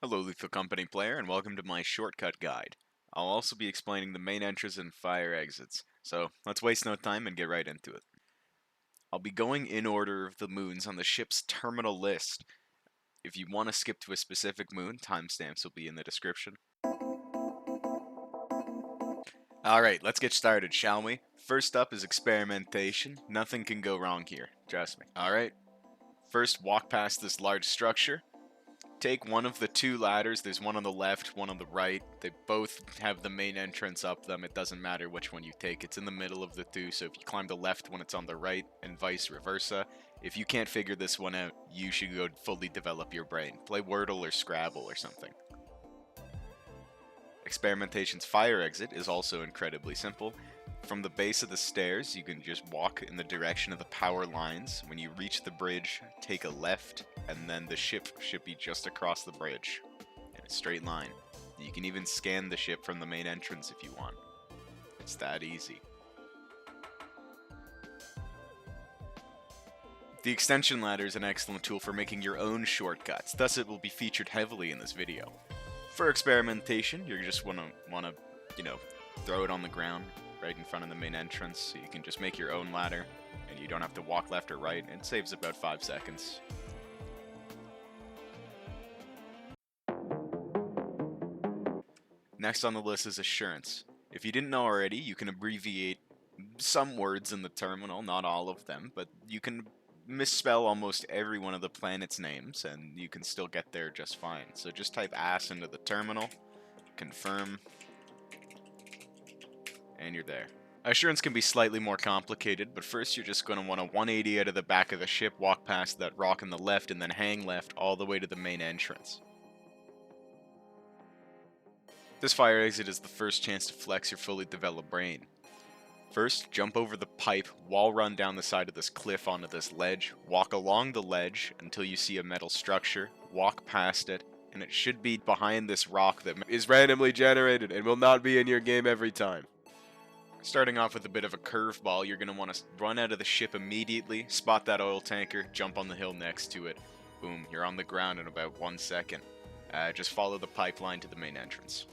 Hello, Lethal Company player, and welcome to my shortcut guide. I'll also be explaining the main entrance and fire exits, so let's waste no time and get right into it. I'll be going in order of the moons on the ship's terminal list. If you want to skip to a specific moon, timestamps will be in the description. Alright, let's get started, shall we? First up is Experimentation. Nothing can go wrong here, trust me. Alright, first walk past this large structure. Take one of the two ladders. There's one on the left, one on the right. They both have the main entrance up them. It doesn't matter which one you take. It's in the middle of the two, so if you climb the left when it's on the right, and vice versa. If you can't figure this one out, you should go fully develop your brain. Play Wordle or Scrabble or something. Experimentation's fire exit is also incredibly simple. From the base of the stairs, you can just walk in the direction of the power lines. When you reach the bridge, take a left, and then the ship should be just across the bridge in a straight line. You can even scan the ship from the main entrance if you want. It's that easy. The extension ladder is an excellent tool for making your own shortcuts, thus it will be featured heavily in this video. For experimentation, you're just wanna throw it on the ground right in front of the main entrance, so you can just make your own ladder, and you don't have to walk left or right. It saves about 5 seconds. Next on the list is Assurance. If you didn't know already, you can abbreviate some words in the terminal, not all of them, but you can misspell almost every one of the planet's names, and you can still get there just fine. So just type ass into the terminal, confirm, and you're there. Assurance can be slightly more complicated, but first you're just going to want to 180 out of the back of the ship, walk past that rock on the left, and then hang left all the way to the main entrance. This fire exit is the first chance to flex your fully developed brain. First, jump over the pipe, wall run down the side of this cliff onto this ledge, walk along the ledge until you see a metal structure, walk past it, and it should be behind this rock that is randomly generated and will not be in your game every time. Starting off with a bit of a curveball, you're going to want to run out of the ship immediately, spot that oil tanker, jump on the hill next to it. Boom, you're on the ground in about 1 second. Just follow the pipeline to the main entrance.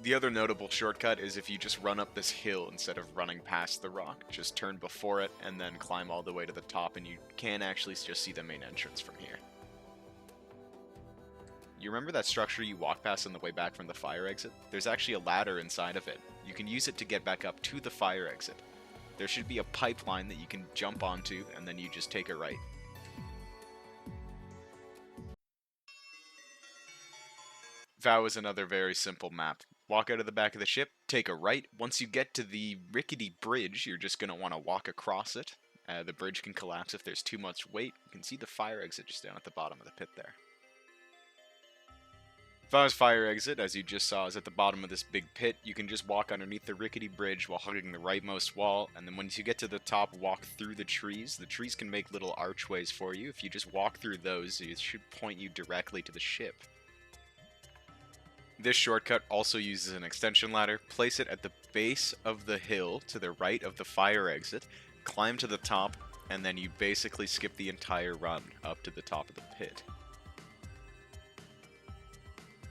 The other notable shortcut is if you just run up this hill instead of running past the rock. Just turn before it and then climb all the way to the top, and you can actually just see the main entrance from here. You remember that structure you walk past on the way back from the fire exit? There's actually a ladder inside of it. You can use it to get back up to the fire exit. There should be a pipeline that you can jump onto, and then you just take a right. Vow is another very simple map. Walk out of the back of the ship, take a right. Once you get to the rickety bridge, you're just going to want to walk across it. The bridge can collapse if there's too much weight. You can see the fire exit just down at the bottom of the pit there. Vow's fire exit, as you just saw, is at the bottom of this big pit. You can just walk underneath the rickety bridge while hugging the rightmost wall, and then once you get to the top, walk through the trees. The trees can make little archways for you. If you just walk through those, it should point you directly to the ship. This shortcut also uses an extension ladder. Place it at the base of the hill to the right of the fire exit, climb to the top, and then you basically skip the entire run up to the top of the pit.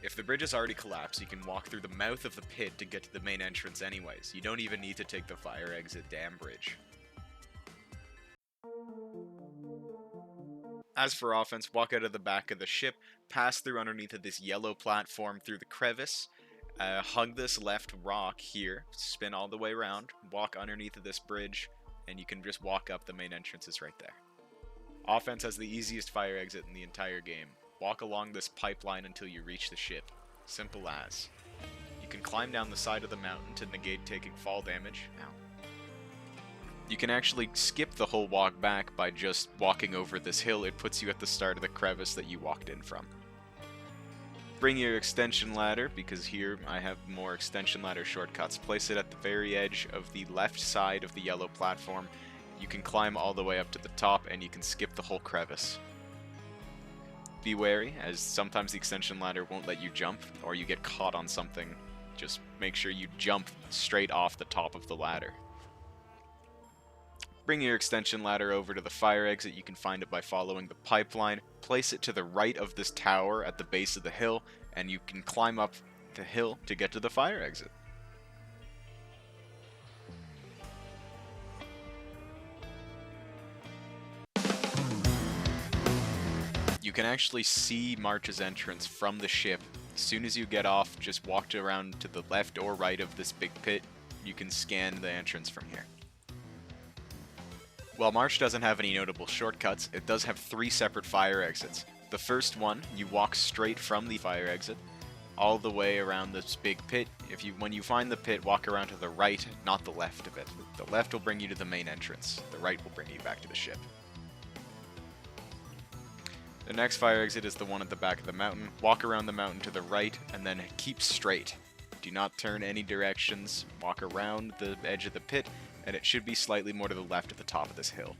If the bridge is already collapsed, you can walk through the mouth of the pit to get to the main entrance anyways. You don't even need to take the fire exit dam bridge. As for offense, walk out of the back of the ship, pass through underneath of this yellow platform through the crevice, hug this left rock here, spin all the way around, walk underneath of this bridge, and you can just walk up. The main entrance is right there. Offense has the easiest fire exit in the entire game. Walk along this pipeline until you reach the ship. Simple as. You can climb down the side of the mountain to negate taking fall damage. Ow. You can actually skip the whole walk back by just walking over this hill. It puts you at the start of the crevice that you walked in from. Bring your extension ladder, because here I have more extension ladder shortcuts. Place it at the very edge of the left side of the yellow platform. You can climb all the way up to the top, and you can skip the whole crevice. Be wary, as sometimes the extension ladder won't let you jump, or you get caught on something. Just make sure you jump straight off the top of the ladder. Bring your extension ladder over to the fire exit. You can find it by following the pipeline. Place it to the right of this tower at the base of the hill, and you can climb up the hill to get to the fire exit. You can actually see March's entrance from the ship. As soon as you get off, just walk around to the left or right of this big pit. You can scan the entrance from here. While March doesn't have any notable shortcuts, it does have 3 separate fire exits. The first one, you walk straight from the fire exit, all the way around this big pit. When you find the pit, walk around to the right, not the left of it. The left will bring you to the main entrance. The right will bring you back to the ship. The next fire exit is the one at the back of the mountain. Walk around the mountain to the right, and then keep straight. Do not turn any directions. Walk around the edge of the pit, and it should be slightly more to the left at the top of this hill.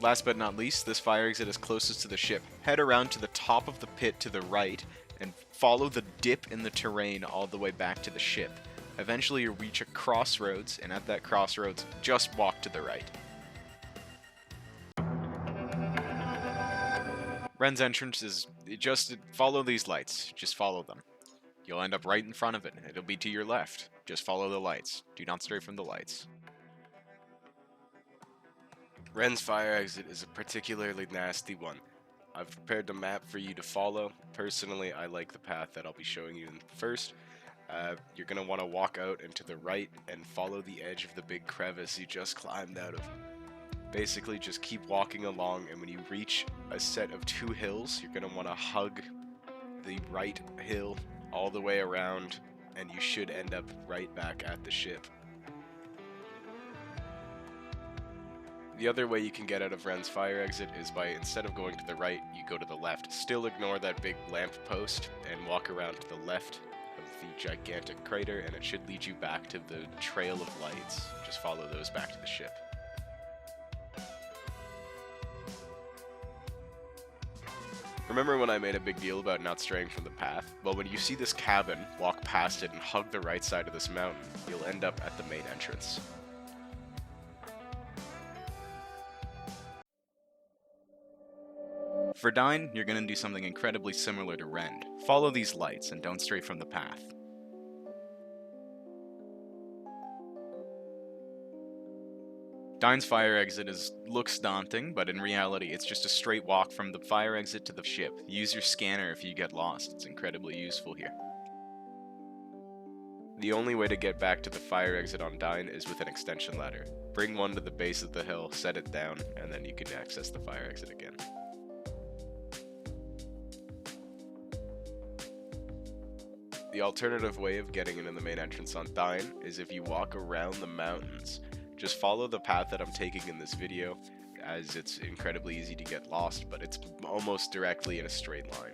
Last but not least, this fire exit is closest to the ship. Head around to the top of the pit to the right, and follow the dip in the terrain all the way back to the ship. Eventually you'll reach a crossroads, and at that crossroads, just walk to the right. Rend's entrance is just follow these lights. Just follow them. You'll end up right in front of it. It'll be to your left. Just follow the lights. Do not stray from the lights. Rend's fire exit is a particularly nasty one. I've prepared a map for you to follow. Personally, I like the path that I'll be showing you first. You're going to want to walk out and to the right and follow the edge of the big crevice you just climbed out of. Basically, just keep walking along, and when you reach a set of 2 hills, you're going to want to hug the right hill all the way around, and you should end up right back at the ship. The other way you can get out of Rend's fire exit is by, instead of going to the right, you go to the left. Still ignore that big lamp post and walk around to the left of the gigantic crater, and it should lead you back to the trail of lights. Just follow those back to the ship. Remember when I made a big deal about not straying from the path? Well, when you see this cabin, walk past it and hug the right side of this mountain. You'll end up at the main entrance. For Dine, you're going to do something incredibly similar to Rend. Follow these lights and don't stray from the path. Dine's fire exit looks daunting, but in reality it's just a straight walk from the fire exit to the ship. Use your scanner if you get lost, it's incredibly useful here. The only way to get back to the fire exit on Dine is with an extension ladder. Bring one to the base of the hill, set it down, and then you can access the fire exit again. The alternative way of getting into the main entrance on Dine is if you walk around the mountains. Just follow the path that I'm taking in this video, as it's incredibly easy to get lost, but it's almost directly in a straight line.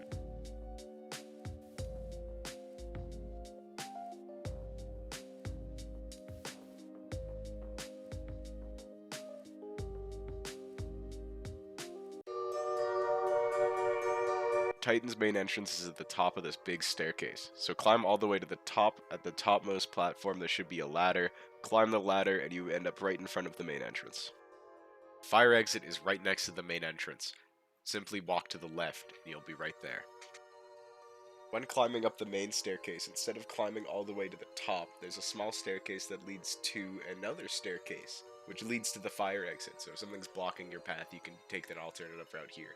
Titan's main entrance is at the top of this big staircase, so climb all the way to the top. At the topmost platform there should be a ladder. Climb the ladder and you end up right in front of the main entrance. Fire exit is right next to the main entrance. Simply walk to the left and you'll be right there. When climbing up the main staircase, instead of climbing all the way to the top, there's a small staircase that leads to another staircase, which leads to the fire exit. So if something's blocking your path, you can take that alternative route here.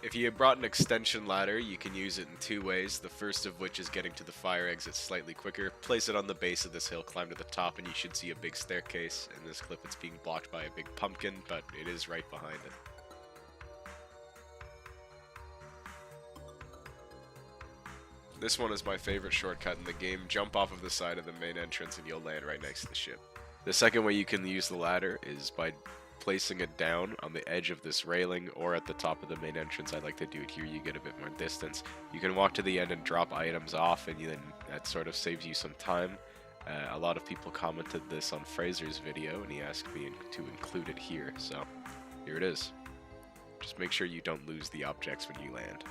If you have brought an extension ladder, you can use it in 2 ways, the first of which is getting to the fire exit slightly quicker. Place it on the base of this hill, climb to the top, and you should see a big staircase. In this clip it's being blocked by a big pumpkin, but it is right behind it. This one is my favorite shortcut in the game. Jump off of the side of the main entrance and you'll land right next to the ship. The second way you can use the ladder is by placing it down on the edge of this railing or at the top of the main entrance. I like to do it here, you get a bit more distance. You can walk to the end and drop items off, and then that sort of saves you some time. A lot of people commented this on Fraser's video and he asked me to include it here, so here it is. Just make sure you don't lose the objects when you land.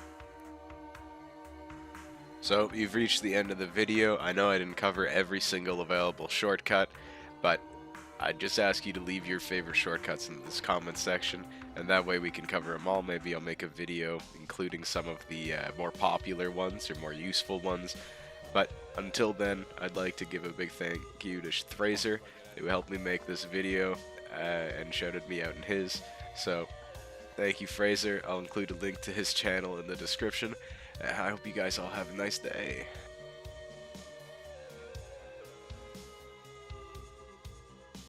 So you've reached the end of the video. I know I didn't cover every single available shortcut, but I'd just ask you to leave your favorite shortcuts in this comment section, and that way we can cover them all. Maybe I'll make a video including some of the more popular ones or more useful ones. But until then, I'd like to give a big thank you to Fraser, who helped me make this video and shouted me out in his. So thank you, Fraser. I'll include a link to his channel in the description. I hope you guys all have a nice day.